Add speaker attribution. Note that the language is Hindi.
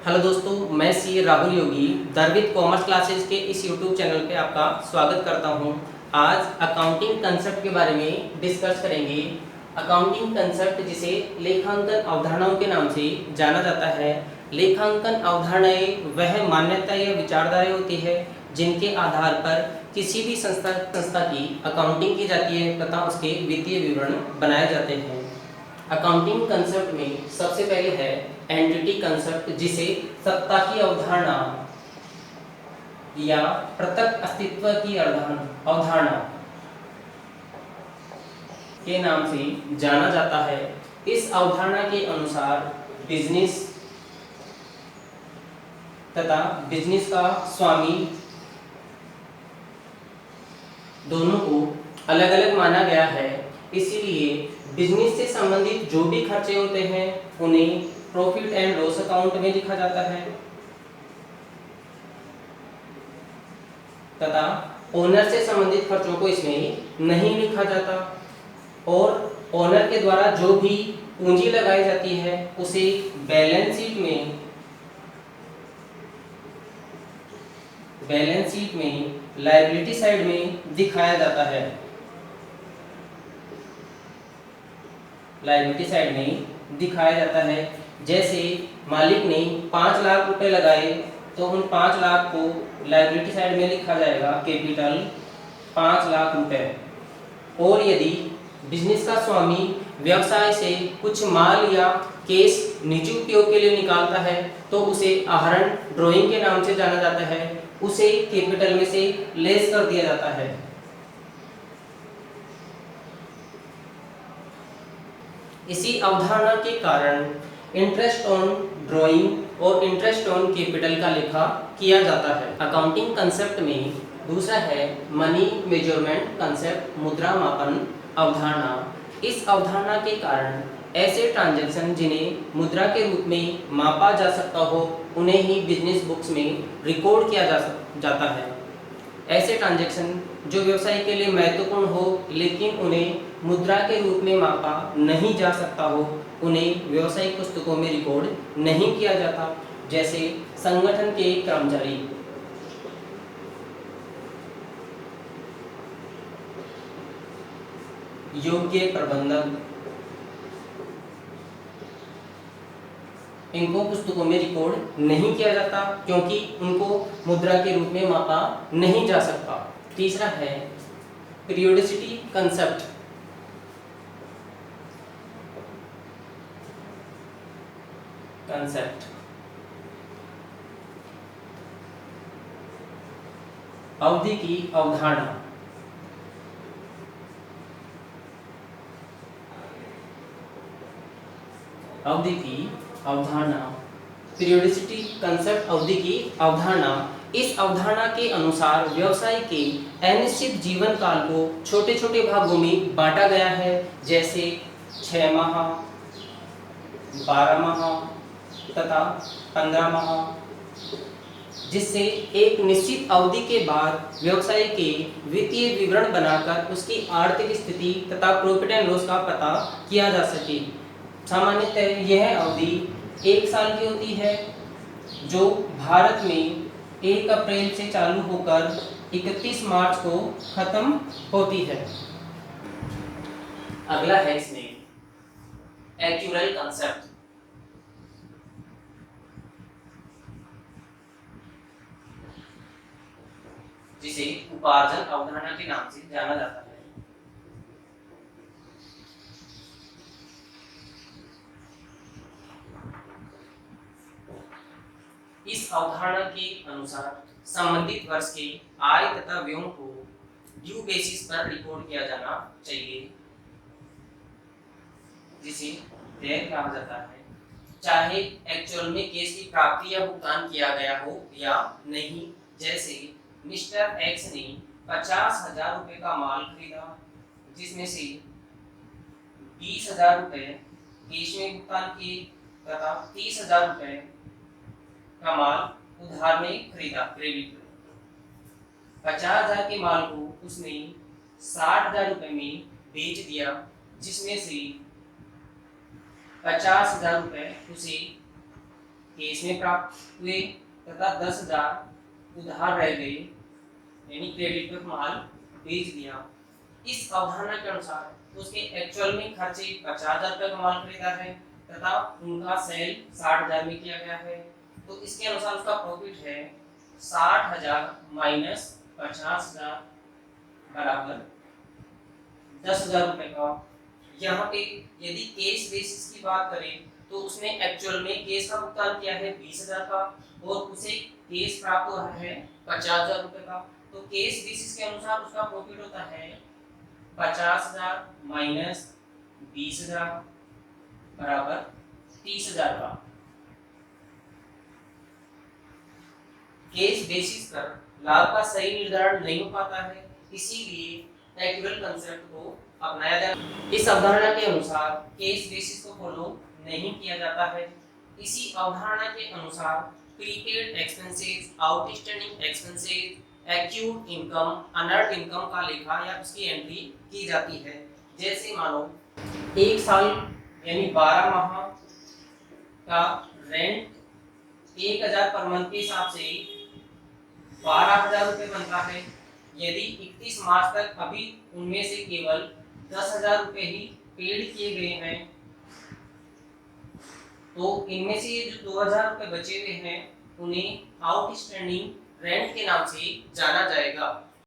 Speaker 1: हेलो दोस्तों, मैं सी राहुल योगी दरविद कॉमर्स क्लासेस के इस यूट्यूब चैनल पे आपका स्वागत करता हूं। आज अकाउंटिंग कंसेप्ट के बारे में डिस्कस करेंगे। अकाउंटिंग कंसेप्ट जिसे लेखांकन अवधारणाओं के नाम से जाना जाता है। लेखांकन अवधारणाएं वह मान्यता या विचारधाराएं होती है जिनके आधार पर किसी भी संस्था की अकाउंटिंग की जाती है तथा उसके वित्तीय विवरण बनाए जाते हैं। अकाउंटिंग कंसेप्ट में सबसे पहले है एंटिटी कंसेप्ट, जिसे सत्ता की अवधारणा या पृथक अस्तित्व की अवधारणा के नाम से जाना जाता है। इस अवधारणा के अनुसार बिजनेस तथा बिजनेस का स्वामी दोनों को अलग अलग माना गया है। इसीलिए बिजनेस से संबंधित जो भी खर्चे होते हैं उन्हें प्रॉफिट एंड लॉस अकाउंट में लिखा जाता है तथा ओनर से संबंधित खर्चों को इसमें नहीं लिखा जाता। और ओनर के द्वारा जो भी पूंजी लगाई जाती है उसे बैलेंस शीट में लायबिलिटी साइड में दिखाया जाता है। लायबिलिटी साइड में दिखाया जाता है। जैसे मालिक ने 5 लाख रुपए लगाए तो उन 5 लाख को लायबिलिटी साइड में लिखा जाएगा कैपिटल 5 लाख रुपए। और यदि बिजनेस का स्वामी व्यवसाय से कुछ माल या केस निजी उपयोग के लिए निकालता है तो उसे आहरण ड्राइंग के नाम से जाना जाता है। उसे कैपिटल में से लेस कर दिया जाता है। इसी अवधारणा के कारण इंटरेस्ट ऑन ड्राइंग और इंटरेस्ट ऑन कैपिटल का लेखा किया जाता है। अकाउंटिंग कंसेप्ट में दूसरा है मनी मेजरमेंट कंसेप्ट, मुद्रा मापन अवधारणा। इस अवधारणा के कारण ऐसे ट्रांजैक्शन जिन्हें मुद्रा के रूप में मापा जा सकता हो उन्हें ही बिजनेस बुक्स में रिकॉर्ड किया जाता है। ऐसे ट्रांजैक्शन जो व्यवसाय के लिए महत्वपूर्ण हो लेकिन उन्हें मुद्रा के रूप में मापा नहीं जा सकता हो उन्हें व्यवसायिक पुस्तकों में रिकॉर्ड नहीं किया जाता। जैसे संगठन के कर्मचारी, योग्य प्रबंधक, इनको पुस्तकों में रिकॉर्ड नहीं किया जाता क्योंकि उनको मुद्रा के रूप में मापा नहीं जा सकता। तीसरा है पीरियोडिसिटी कंसेप्ट। अवधि की अवधारणा। अवधि की अवधारणा, पीरियोडिसिटी कंसेप्ट, अवधि की अवधारणा। इस अवधारणा के अनुसार व्यवसाय के अनिश्चित जीवन काल को छोटे छोटे भागों में बांटा गया है। जैसे 6 माह, 12 माह तथा 15 माह, जिससे एक निश्चित अवधि के बाद व्यवसाय के वित्तीय विवरण बनाकर उसकी आर्थिक स्थिति तथा प्रॉफिट एंड लॉस का पता किया जा सके। सामान्यतः यह अवधि 1 साल की होती है जो भारत में 1 अप्रैल से चालू होकर 31 मार्च को खत्म होती है। अगला है इसमें एक्चुअल कंसेप्ट, जिसे उपार्जन अवधारणा के नाम से जाना जाता है। इस अवधारणा के अनुसार संबंधित वर्ष के आय तथा व्ययों को ड्यू बेसिस पर रिकॉर्ड किया जाना चाहिए, जिसे देय कहा जाता है, चाहे एक्चुअल में केस की प्राप्ति या भुगतान किया गया हो या नहीं। जैसे मिस्टर एक्स ने 50,000 रुपए का माल खरीदा जिसमें से 20,000 रुपए कैश में भुगतान किए तथा 30,000 रुपए का माल उधार में खरीदा, क्रेडिट। 50,000 के माल को उसने 60,000 रुपए में बेच दिया जिसमें से 50,000 रुपए उसे केस में प्राप्त हुए तथा 10,000 उधार रह गए, यानी क्रेडिट पे माल बेच दिया। इस अवधारणा के अनुसार उसके एक्चुअल में खर्चे 50,000 रुपये का माल खरीदा है तथा उनका सेल 60,000 में किया गया है। तो इसके अनुसार उसका प्रॉफिट है 60,000 माइनस 50,000 बराबर 10,000 रुपये का। यहाँ पे यदि केस बेसिस की बात करें तो उसने एक्चुअल में केस का भुगतान किया है 20,000 का और उसे केस प्राप्त हुआ है 50,000 रुपये का। तो केस बेसिस के अनुसार उसका प्रॉफिट होता है 50,000 माइनस 20,000 बराबर 30,000 का। केस बेसिस पर लाभ का सही निर्धारण नहीं हो पाता है, इसीलिए एक्चुअल कंसेप्ट को अपनाया जाए। इस अवधारणा के अनुसार केस बेसिस को फॉलो नहीं किया जाता है। इसी अवधारणा के अनुसार prepaid expenses, outstanding expenses, acute income, unearned income का लेखा या उसकी एंट्री की जाती है। जैसे मानो एक साल यानी 12 माह का रेंट 1,000 पर मंथ के हिसाब से 12,000 रुपये बनता है। यदि 31 मार्च तक अभी उनमें से केवल 10,000 रुपये ही पेड किए गए हैं तो इनमें से ये जो 2,000 रुपये बचे हुए हैं उन्हें आउटस्टैंडिंग रेंट के नाम से जाना जाएगा।